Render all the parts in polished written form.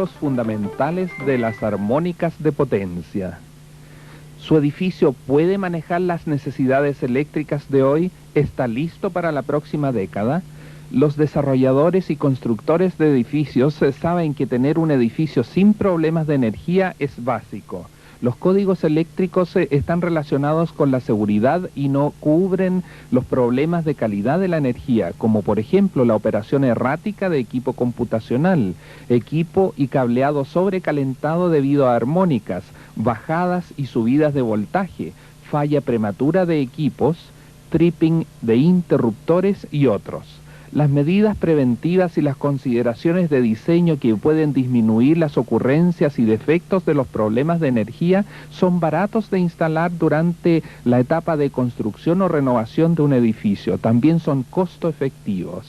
usos fundamentales de las armónicas de potencia. ¿Su edificio puede manejar las necesidades eléctricas de hoy? ¿Está listo para la próxima década? Los desarrolladores y constructores de edificios saben que tener un edificio sin problemas de energía es básico. Los códigos eléctricos están relacionados con la seguridad y no cubren los problemas de calidad de la energía, como por ejemplo la operación errática de equipo computacional, equipo y cableado sobrecalentado debido a armónicas, bajadas y subidas de voltaje, falla prematura de equipos, tripping de interruptores y otros. Las medidas preventivas y las consideraciones de diseño que pueden disminuir las ocurrencias y defectos de los problemas de energía son baratos de instalar durante la etapa de construcción o renovación de un edificio. También son costo efectivos.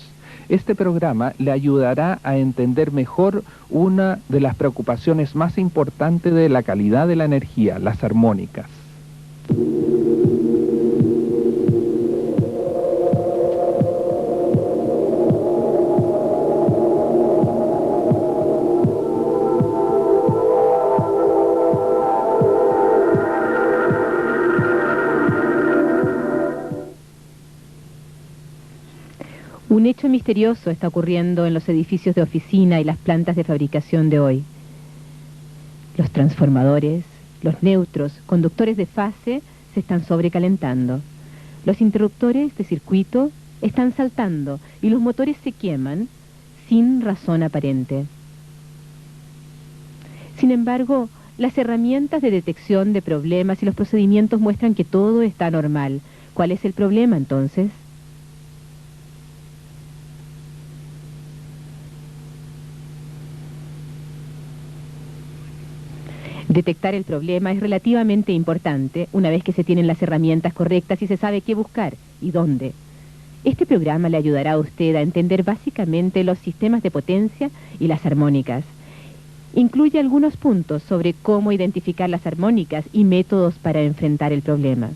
Este programa le ayudará a entender mejor una de las preocupaciones más importantes de la calidad de la energía, las armónicas. Un hecho misterioso está ocurriendo en los edificios de oficina y las plantas de fabricación de hoy. Los transformadores, los neutros, conductores de fase se están sobrecalentando. Los interruptores de circuito están saltando y los motores se queman sin razón aparente. Sin embargo, las herramientas de detección de problemas y los procedimientos muestran que todo está normal. ¿Cuál es el problema entonces? Detectar el problema es relativamente importante una vez que se tienen las herramientas correctas y se sabe qué buscar y dónde. Este programa le ayudará a usted a entender básicamente los sistemas de potencia y las armónicas. Incluye algunos puntos sobre cómo identificar las armónicas y métodos para enfrentar el problema.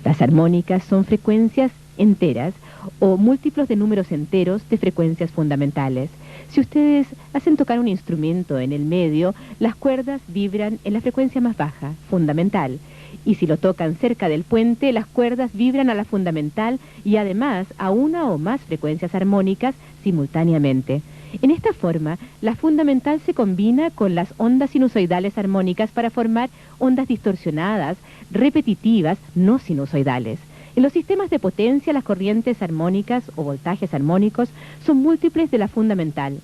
Las armónicas son frecuencias enteras o múltiplos de números enteros de frecuencias fundamentales. Si ustedes hacen tocar un instrumento en el medio, las cuerdas vibran en la frecuencia más baja, fundamental. Y si lo tocan cerca del puente, las cuerdas vibran a la fundamental y además a una o más frecuencias armónicas simultáneamente. En esta forma, la fundamental se combina con las ondas sinusoidales armónicas para formar ondas distorsionadas, repetitivas, no sinusoidales. En los sistemas de potencia, las corrientes armónicas o voltajes armónicos son múltiples de la fundamental.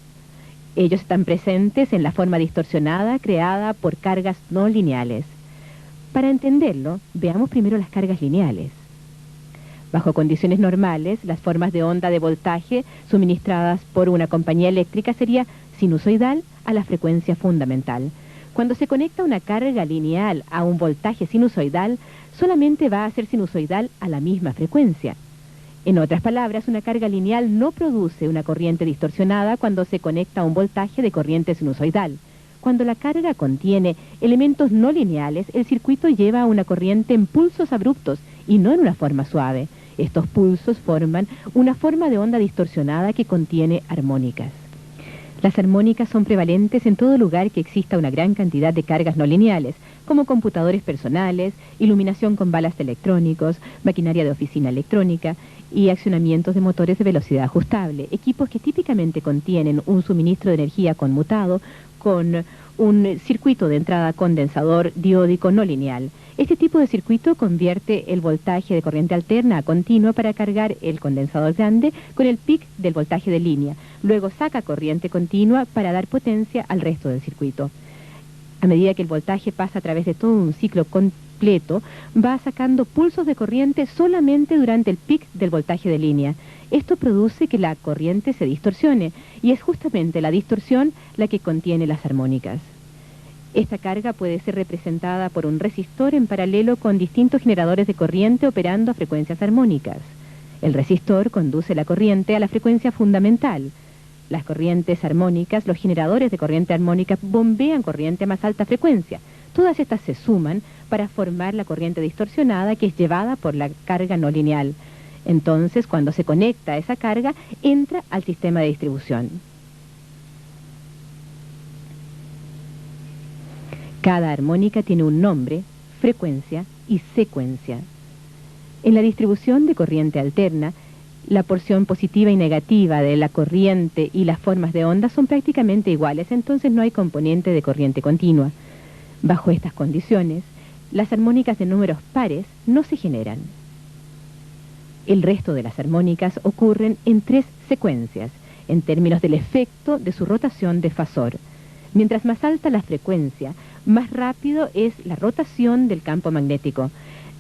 Ellos están presentes en la forma distorsionada creada por cargas no lineales. Para entenderlo, veamos primero las cargas lineales. Bajo condiciones normales, las formas de onda de voltaje suministradas por una compañía eléctrica sería sinusoidal a la frecuencia fundamental. Cuando se conecta una carga lineal a un voltaje sinusoidal, solamente va a ser sinusoidal a la misma frecuencia. En otras palabras, una carga lineal no produce una corriente distorsionada cuando se conecta a un voltaje de corriente sinusoidal. Cuando la carga contiene elementos no lineales, el circuito lleva una corriente en pulsos abruptos y no en una forma suave. Estos pulsos forman una forma de onda distorsionada que contiene armónicas. Las armónicas son prevalentes en todo lugar que exista una gran cantidad de cargas no lineales, como computadores personales, iluminación con balas de electrónicos, maquinaria de oficina electrónica y accionamientos de motores de velocidad ajustable, equipos que típicamente contienen un suministro de energía conmutado con un circuito de entrada condensador diódico no lineal. Este tipo de circuito convierte el voltaje de corriente alterna a continua para cargar el condensador grande con el pic del voltaje de línea. Luego saca corriente continua para dar potencia al resto del circuito. A medida que el voltaje pasa a través de todo un ciclo completo, va sacando pulsos de corriente solamente durante el pic del voltaje de línea. Esto produce que la corriente se distorsione, y es justamente la distorsión la que contiene las armónicas. Esta carga puede ser representada por un resistor en paralelo con distintos generadores de corriente operando a frecuencias armónicas. El resistor conduce la corriente a la frecuencia fundamental. Las corrientes armónicas, los generadores de corriente armónica bombean corriente a más alta frecuencia. Todas estas se suman para formar la corriente distorsionada que es llevada por la carga no lineal. Entonces, cuando se conecta esa carga, entra al sistema de distribución. Cada armónica tiene un nombre, frecuencia y secuencia. En la distribución de corriente alterna, la porción positiva y negativa de la corriente y las formas de onda son prácticamente iguales, entonces no hay componente de corriente continua. Bajo estas condiciones, las armónicas de números pares no se generan. El resto de las armónicas ocurren en 3 secuencias, en términos del efecto de su rotación de Fasor. Mientras más alta la frecuencia, más rápido es la rotación del campo magnético.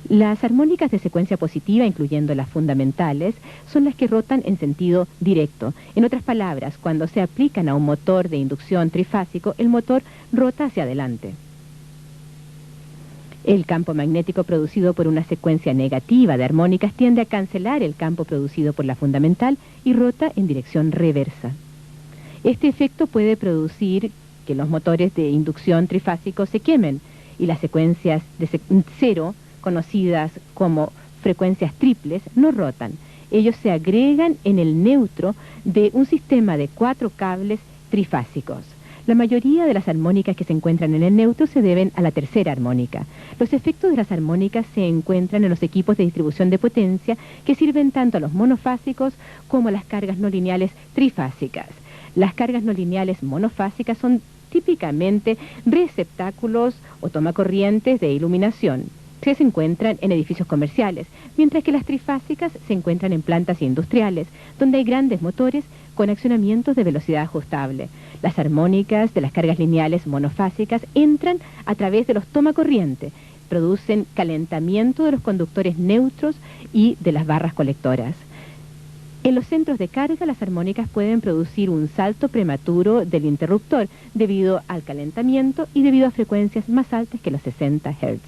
Las armónicas de secuencia positiva, incluyendo las fundamentales, son las que rotan en sentido directo. En otras palabras, cuando se aplican a un motor de inducción trifásico, el motor rota hacia adelante. El campo magnético producido por una secuencia negativa de armónicas tiende a cancelar el campo producido por la fundamental y rota en dirección reversa. Este efecto puede producir que los motores de inducción trifásico se quemen y las secuencias de cero, conocidas como frecuencias triples, no rotan. Ellos se agregan en el neutro de un sistema de 4 cables trifásicos. La mayoría de las armónicas que se encuentran en el neutro se deben a la tercera armónica. Los efectos de las armónicas se encuentran en los equipos de distribución de potencia que sirven tanto a los monofásicos como a las cargas no lineales trifásicas. Las cargas no lineales monofásicas son típicamente receptáculos o tomacorrientes de iluminación que se encuentran en edificios comerciales, mientras que las trifásicas se encuentran en plantas industriales, donde hay grandes motores con accionamientos de velocidad ajustable. Las armónicas de las cargas lineales monofásicas entran a través de los tomacorriente, producen calentamiento de los conductores neutros y de las barras colectoras. En los centros de carga, las armónicas pueden producir un salto prematuro del interruptor debido al calentamiento y debido a frecuencias más altas que los 60 Hz.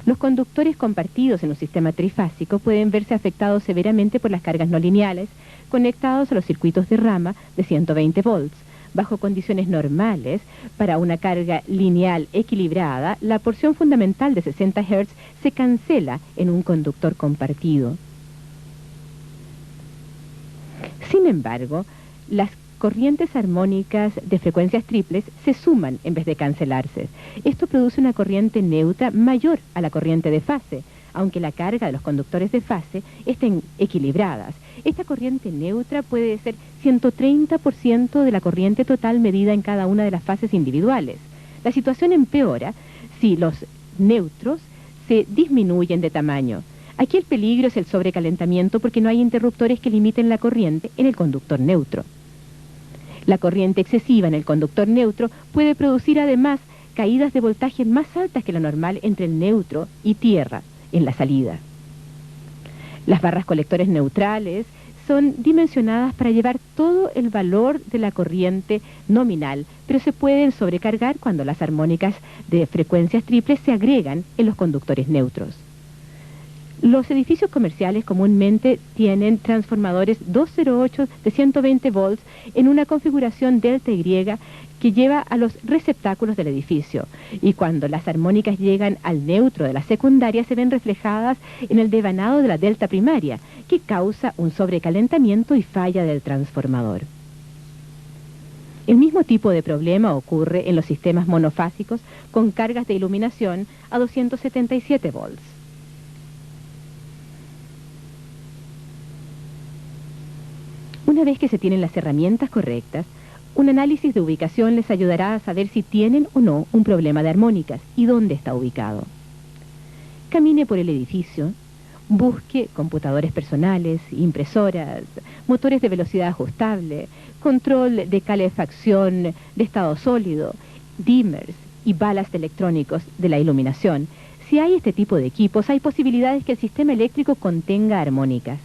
Los conductores compartidos en un sistema trifásico pueden verse afectados severamente por las cargas no lineales conectados a los circuitos de rama de 120 volts. Bajo condiciones normales, para una carga lineal equilibrada, la porción fundamental de 60 Hz se cancela en un conductor compartido. Sin embargo, las corrientes armónicas de frecuencias triples se suman en vez de cancelarse. Esto produce una corriente neutra mayor a la corriente de fase, aunque la carga de los conductores de fase estén equilibradas. Esta corriente neutra puede ser 130% de la corriente total medida en cada una de las fases individuales. La situación empeora si los neutros se disminuyen de tamaño. Aquí el peligro es el sobrecalentamiento porque no hay interruptores que limiten la corriente en el conductor neutro. La corriente excesiva en el conductor neutro puede producir además caídas de voltaje más altas que lo normal entre el neutro y tierra en la salida. Las barras colectores neutrales son dimensionadas para llevar todo el valor de la corriente nominal, pero se pueden sobrecargar cuando las armónicas de frecuencias triples se agregan en los conductores neutros. Los edificios comerciales comúnmente tienen transformadores 208 de 120 volts en una configuración delta Y que lleva a los receptáculos del edificio. Y cuando las armónicas llegan al neutro de la secundaria se ven reflejadas en el devanado de la delta primaria, que causa un sobrecalentamiento y falla del transformador. El mismo tipo de problema ocurre en los sistemas monofásicos con cargas de iluminación a 277 volts. Una vez que se tienen las herramientas correctas, un análisis de ubicación les ayudará a saber si tienen o no un problema de armónicas y dónde está ubicado. Camine por el edificio, busque computadores personales, impresoras, motores de velocidad ajustable, control de calefacción de estado sólido, dimmers y balas electrónicos de la iluminación. Si hay este tipo de equipos, hay posibilidades que el sistema eléctrico contenga armónicas.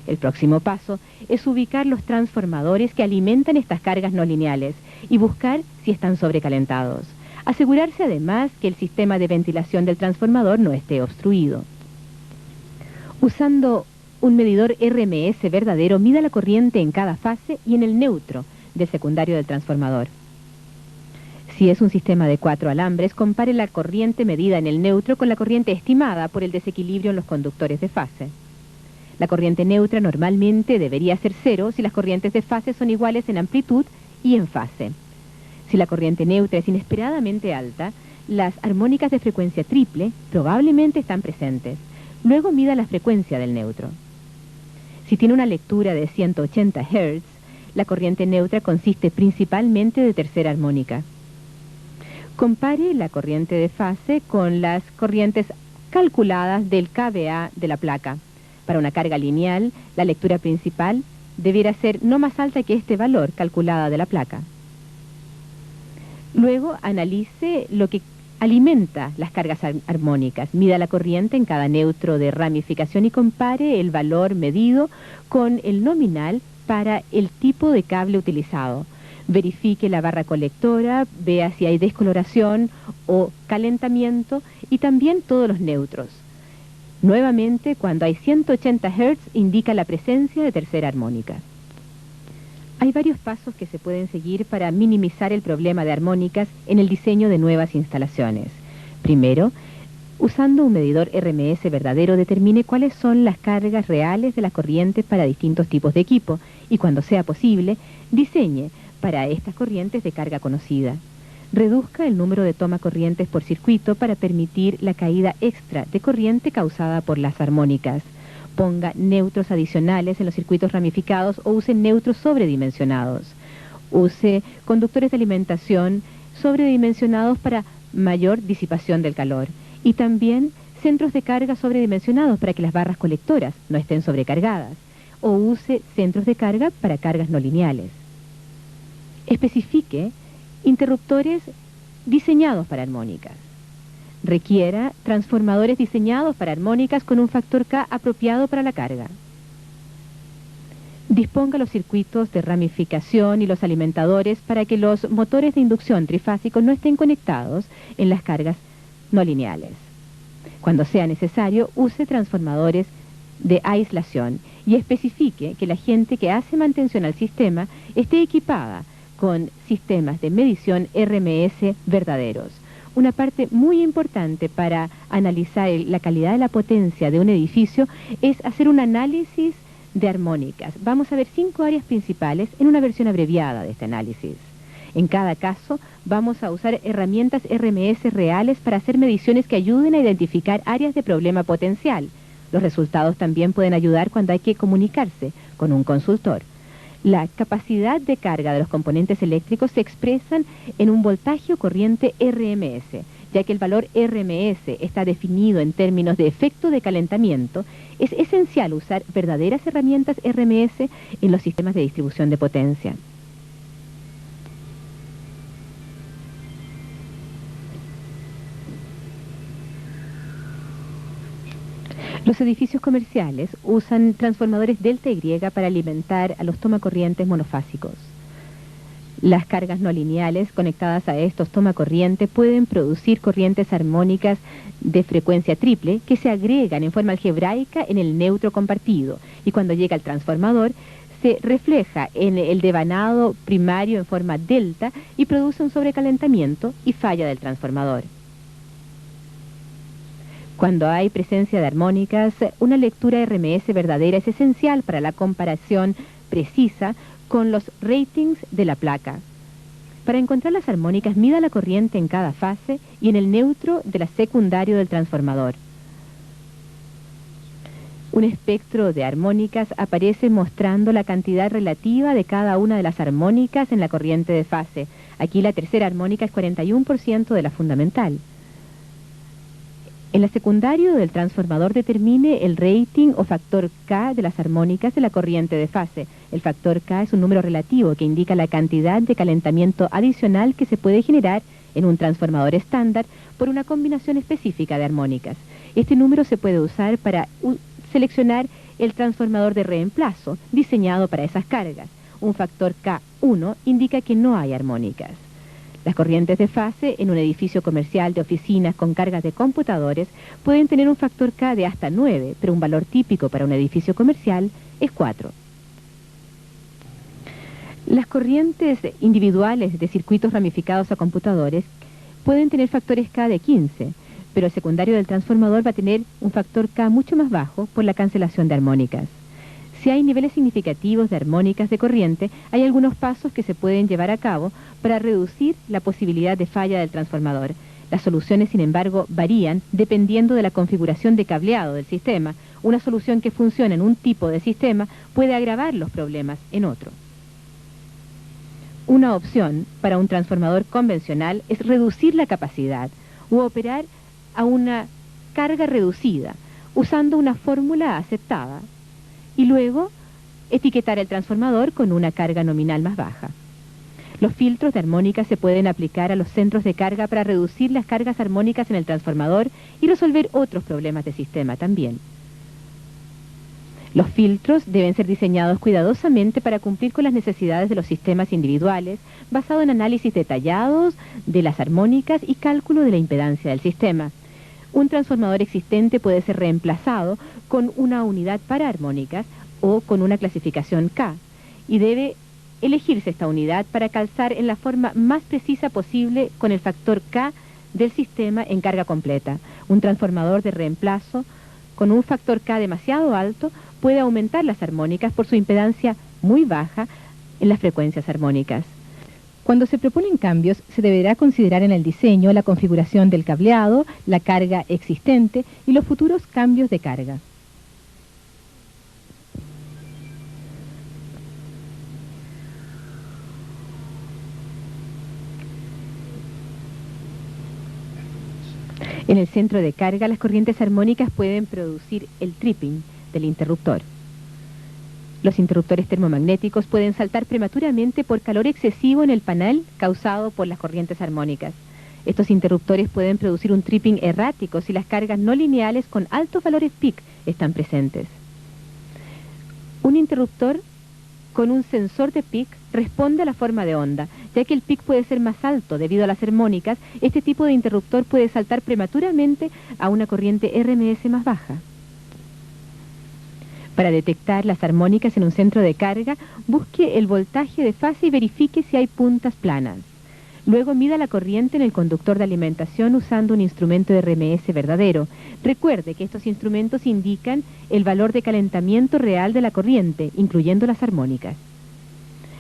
El próximo paso es ubicar los transformadores que alimentan estas cargas no lineales y buscar si están sobrecalentados. Asegurarse además que el sistema de ventilación del transformador no esté obstruido. Usando un medidor RMS verdadero, mida la corriente en cada fase y en el neutro del secundario del transformador. Si es un sistema de 4 alambres, compare la corriente medida en el neutro con la corriente estimada por el desequilibrio en los conductores de fase. La corriente neutra normalmente debería ser 0 si las corrientes de fase son iguales en amplitud y en fase. Si la corriente neutra es inesperadamente alta, las armónicas de frecuencia triple probablemente están presentes. Luego mida la frecuencia del neutro. Si tiene una lectura de 180 Hz, la corriente neutra consiste principalmente de tercera armónica. Compare la corriente de fase con las corrientes calculadas del kVA de la placa. Para una carga lineal, la lectura principal debiera ser no más alta que este valor calculada de la placa. Luego analice lo que alimenta las cargas armónicas, mida la corriente en cada neutro de ramificación y compare el valor medido con el nominal para el tipo de cable utilizado. Verifique la barra colectora, vea si hay descoloración o calentamiento y también todos los neutros. Nuevamente, cuando hay 180 Hz, indica la presencia de tercera armónica. Hay varios pasos que se pueden seguir para minimizar el problema de armónicas en el diseño de nuevas instalaciones. Primero, usando un medidor RMS verdadero, determine cuáles son las cargas reales de la corriente para distintos tipos de equipo y, cuando sea posible, diseñe para estas corrientes de carga conocida. Reduzca el número de toma corrientes por circuito para permitir la caída extra de corriente causada por las armónicas. Ponga neutros adicionales en los circuitos ramificados o use neutros sobredimensionados. Use conductores de alimentación sobredimensionados para mayor disipación del calor. Y también centros de carga sobredimensionados para que las barras colectoras no estén sobrecargadas. O use centros de carga para cargas no lineales. Especifique interruptores diseñados para armónicas. Requiera transformadores diseñados para armónicas con un factor K apropiado para la carga. Disponga los circuitos de ramificación y los alimentadores para que los motores de inducción trifásicos no estén conectados en las cargas no lineales. Cuando sea necesario, use transformadores de aislación y especifique que la gente que hace mantención al sistema esté equipada con sistemas de medición RMS verdaderos. Una parte muy importante para analizar la calidad de la potencia de un edificio es hacer un análisis de armónicas. Vamos a ver 5 áreas principales en una versión abreviada de este análisis. En cada caso, vamos a usar herramientas RMS reales para hacer mediciones que ayuden a identificar áreas de problema potencial. Los resultados también pueden ayudar cuando hay que comunicarse con un consultor. La capacidad de carga de los componentes eléctricos se expresan en un voltaje o corriente RMS. Ya que el valor RMS está definido en términos de efecto de calentamiento, es esencial usar verdaderas herramientas RMS en los sistemas de distribución de potencia. Los edificios comerciales usan transformadores delta Y para alimentar a los tomacorrientes monofásicos. Las cargas no lineales conectadas a estos tomacorriente pueden producir corrientes armónicas de frecuencia triple que se agregan en forma algebraica en el neutro compartido y cuando llega al transformador se refleja en el devanado primario en forma delta y produce un sobrecalentamiento y falla del transformador. Cuando hay presencia de armónicas, una lectura RMS verdadera es esencial para la comparación precisa con los ratings de la placa. Para encontrar las armónicas, mida la corriente en cada fase y en el neutro de la secundario del transformador. Un espectro de armónicas aparece mostrando la cantidad relativa de cada una de las armónicas en la corriente de fase. Aquí la tercera armónica es 41% de la fundamental. En la secundario del transformador determine el rating o factor K de las armónicas de la corriente de fase. El factor K es un número relativo que indica la cantidad de calentamiento adicional que se puede generar en un transformador estándar por una combinación específica de armónicas. Este número se puede usar para seleccionar el transformador de reemplazo diseñado para esas cargas. Un factor K1 indica que no hay armónicas. Las corrientes de fase en un edificio comercial de oficinas con cargas de computadores pueden tener un factor K de hasta 9, pero un valor típico para un edificio comercial es 4. Las corrientes individuales de circuitos ramificados a computadores pueden tener factores K de 15, pero el secundario del transformador va a tener un factor K mucho más bajo por la cancelación de armónicas. Si hay niveles significativos de armónicas de corriente, hay algunos pasos que se pueden llevar a cabo para reducir la posibilidad de falla del transformador. Las soluciones, sin embargo, varían dependiendo de la configuración de cableado del sistema. Una solución que funciona en un tipo de sistema puede agravar los problemas en otro. Una opción para un transformador convencional es reducir la capacidad u operar a una carga reducida usando una fórmula aceptada y luego etiquetar el transformador con una carga nominal más baja. Los filtros de armónica se pueden aplicar a los centros de carga para reducir las cargas armónicas en el transformador y resolver otros problemas de sistema también. Los filtros deben ser diseñados cuidadosamente para cumplir con las necesidades de los sistemas individuales, basado en análisis detallados de las armónicas y cálculo de la impedancia del sistema. Un transformador existente puede ser reemplazado con una unidad para armónicas o con una clasificación K, y debe elegirse esta unidad para calzar en la forma más precisa posible con el factor K del sistema en carga completa. Un transformador de reemplazo con un factor K demasiado alto puede aumentar las armónicas por su impedancia muy baja en las frecuencias armónicas. Cuando se proponen cambios, se deberá considerar en el diseño la configuración del cableado, la carga existente y los futuros cambios de carga. En el centro de carga, las corrientes armónicas pueden producir el tripping del interruptor. Los interruptores termomagnéticos pueden saltar prematuramente por calor excesivo en el panel causado por las corrientes armónicas. Estos interruptores pueden producir un tripping errático si las cargas no lineales con altos valores peak están presentes. Un interruptor con un sensor de peak responde a la forma de onda. Ya que el peak puede ser más alto debido a las armónicas, este tipo de interruptor puede saltar prematuramente a una corriente RMS más baja. Para detectar las armónicas en un centro de carga, busque el voltaje de fase y verifique si hay puntas planas. Luego mida la corriente en el conductor de alimentación usando un instrumento de RMS verdadero. Recuerde que estos instrumentos indican el valor de calentamiento real de la corriente, incluyendo las armónicas.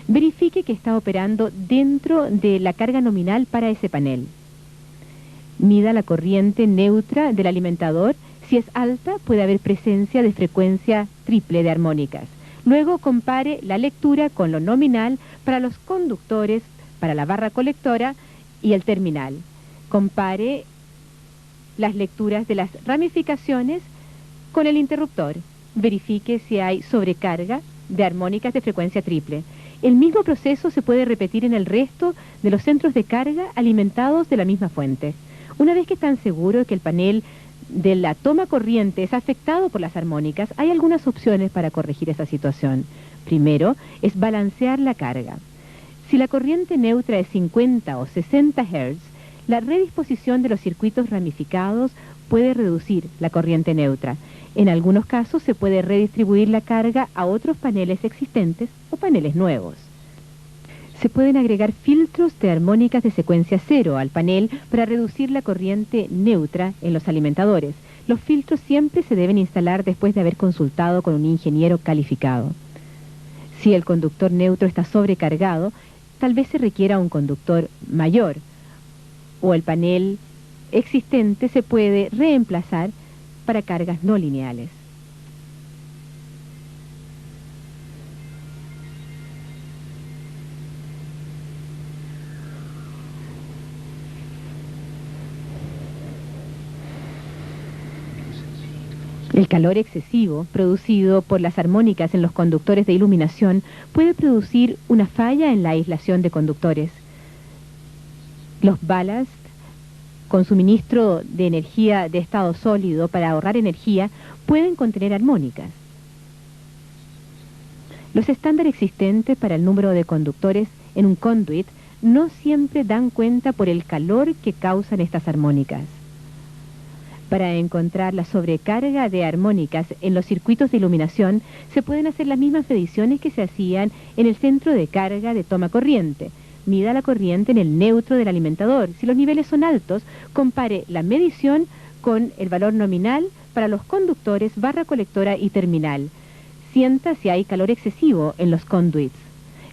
Verifique que está operando dentro de la carga nominal para ese panel. Mida la corriente neutra del alimentador. Si es alta, puede haber presencia de frecuencia triple de armónicas. Luego compare la lectura con lo nominal para los conductores, para la barra colectora y el terminal. Compare las lecturas de las ramificaciones con el interruptor. Verifique si hay sobrecarga de armónicas de frecuencia triple. El mismo proceso se puede repetir en el resto de los centros de carga alimentados de la misma fuente. Una vez que están seguros que el panel de la toma corriente es afectado por las armónicas, hay algunas opciones para corregir esa situación. Primero, es balancear la carga. Si la corriente neutra es 50 o 60 Hz, la redisposición de los circuitos ramificados puede reducir la corriente neutra. En algunos casos se puede redistribuir la carga a otros paneles existentes o paneles nuevos. Se pueden agregar filtros de armónicas de secuencia cero al panel para reducir la corriente neutra en los alimentadores. Los filtros siempre se deben instalar después de haber consultado con un ingeniero calificado. Si el conductor neutro está sobrecargado, tal vez se requiera un conductor mayor, o el panel existente se puede reemplazar para cargas no lineales. El calor excesivo producido por las armónicas en los conductores de iluminación puede producir una falla en la aislación de conductores. Los ballast con suministro de energía de estado sólido para ahorrar energía pueden contener armónicas. Los estándares existentes para el número de conductores en un conduit no siempre dan cuenta por el calor que causan estas armónicas. Para encontrar la sobrecarga de armónicas en los circuitos de iluminación, se pueden hacer las mismas mediciones que se hacían en el centro de carga de toma corriente. Mida la corriente en el neutro del alimentador. Si los niveles son altos, compare la medición con el valor nominal para los conductores, barra colectora y terminal. sienta si hay calor excesivo en los conduits.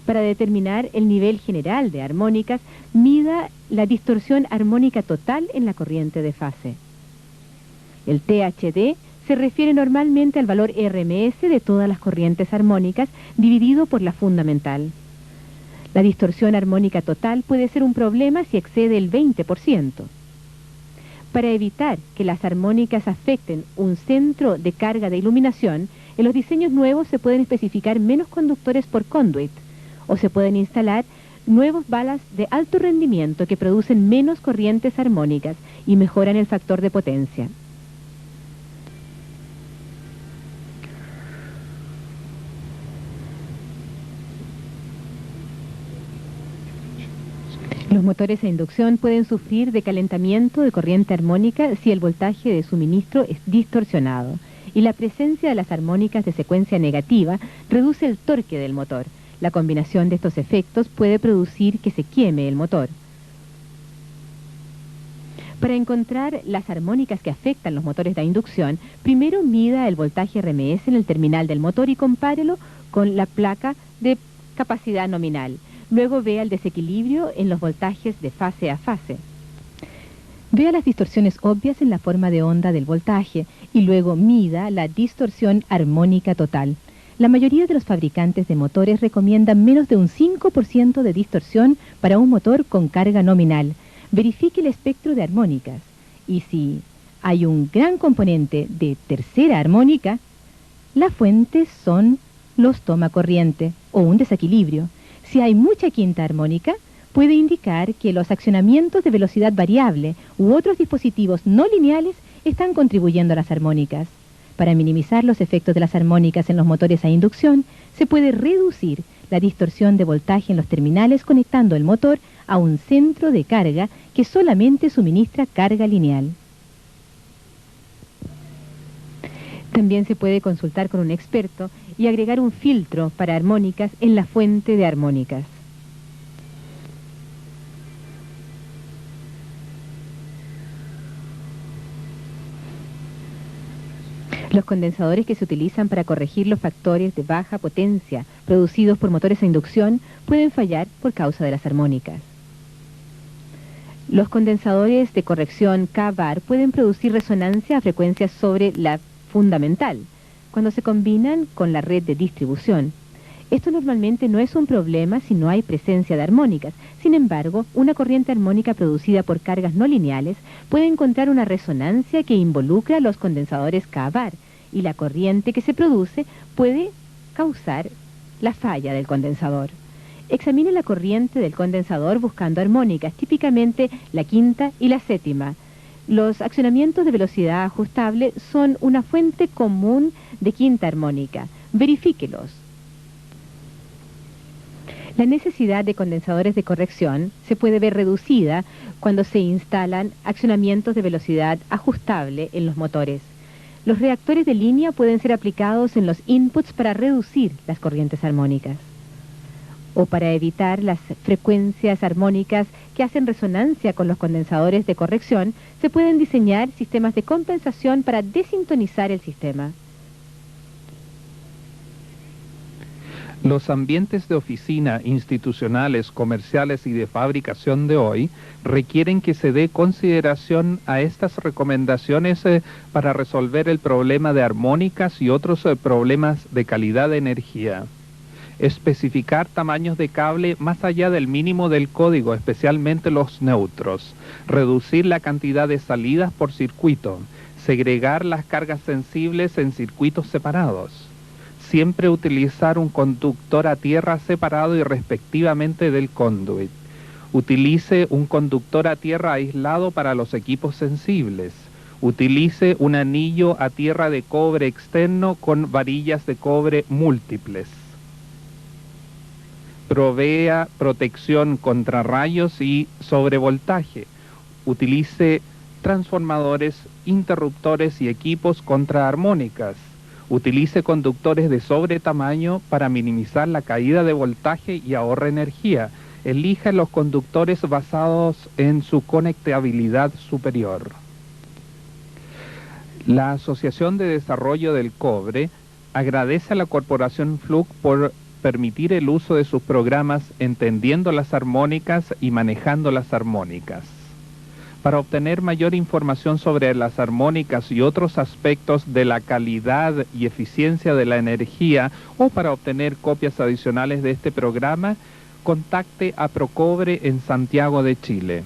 Para determinar el nivel general de armónicas, mida la distorsión armónica total en la corriente de fase. El THD se refiere normalmente al valor RMS de todas las corrientes armónicas dividido por la fundamental. La distorsión armónica total puede ser un problema si excede el 20%. Para evitar que las armónicas afecten un centro de carga de iluminación, en los diseños nuevos se pueden especificar menos conductores por conduit, o se pueden instalar nuevos balas de alto rendimiento que producen menos corrientes armónicas y mejoran el factor de potencia. Los motores a inducción pueden sufrir de calentamiento de corriente armónica si el voltaje de suministro es distorsionado, y la presencia de las armónicas de secuencia negativa reduce el torque del motor. La combinación de estos efectos puede producir que se queme el motor. Para encontrar las armónicas que afectan los motores de inducción, primero mida el voltaje RMS en el terminal del motor y compárelo con la placa de capacidad nominal. Luego vea el desequilibrio en los voltajes de fase a fase. Vea las distorsiones obvias en la forma de onda del voltaje y luego mida la distorsión armónica total. La mayoría de los fabricantes de motores recomiendan menos de un 5% de distorsión para un motor con carga nominal. Verifique el espectro de armónicas y si hay un gran componente de tercera armónica, la fuente son los toma corriente o un desequilibrio. Si hay mucha quinta armónica, puede indicar que los accionamientos de velocidad variable u otros dispositivos no lineales están contribuyendo a las armónicas. Para minimizar los efectos de las armónicas en los motores a inducción, se puede reducir la distorsión de voltaje en los terminales conectando el motor a un centro de carga que solamente suministra carga lineal. También se puede consultar con un experto y agregar un filtro para armónicas en la fuente de armónicas. Los condensadores que se utilizan para corregir los factores de baja potencia producidos por motores a inducción pueden fallar por causa de las armónicas. Los condensadores de corrección K-bar pueden producir resonancia a frecuencias sobre la fundamental cuando se combinan con la red de distribución. Esto normalmente no es un problema si no hay presencia de armónicas. Sin embargo, una corriente armónica producida por cargas no lineales puede encontrar una resonancia que involucra los condensadores K-bar, y la corriente que se produce puede causar la falla del condensador. Examine la corriente del condensador buscando armónicas, típicamente la quinta y la séptima. Los accionamientos de velocidad ajustable son una fuente común de quinta armónica. Verifíquelos. La necesidad de condensadores de corrección se puede ver reducida cuando se instalan accionamientos de velocidad ajustable en los motores. Los reactores de línea pueden ser aplicados en los inputs para reducir las corrientes armónicas, o para evitar las frecuencias armónicas que hacen resonancia con los condensadores de corrección. Se pueden diseñar sistemas de compensación para desintonizar el sistema. Los ambientes de oficina, institucionales, comerciales y de fabricación de hoy requieren que se dé consideración a estas recomendaciones para resolver el problema de armónicas y otros problemas de calidad de energía. Especificar tamaños de cable más allá del mínimo del código, especialmente los neutros. Reducir la cantidad de salidas por circuito. Segregar las cargas sensibles en circuitos separados. Siempre utilizar un conductor a tierra separado y respectivamente del conduit. Utilice un conductor a tierra aislado para los equipos sensibles. Utilice un anillo a tierra de cobre externo con varillas de cobre múltiples. Provea protección contra rayos y sobrevoltaje. Utilice transformadores, interruptores y equipos contra armónicas. Utilice conductores de sobretamaño para minimizar la caída de voltaje y ahorre energía. Elija los conductores basados en su conectabilidad superior. La Asociación de Desarrollo del Cobre Agradece a la Corporación Fluke por permitir el uso de sus programas Entendiendo las Armónicas y Manejando las Armónicas. Para obtener mayor información sobre las armónicas y otros aspectos de la calidad y eficiencia de la energía, o para obtener copias adicionales de este programa, contacte a Procobre en Santiago de Chile.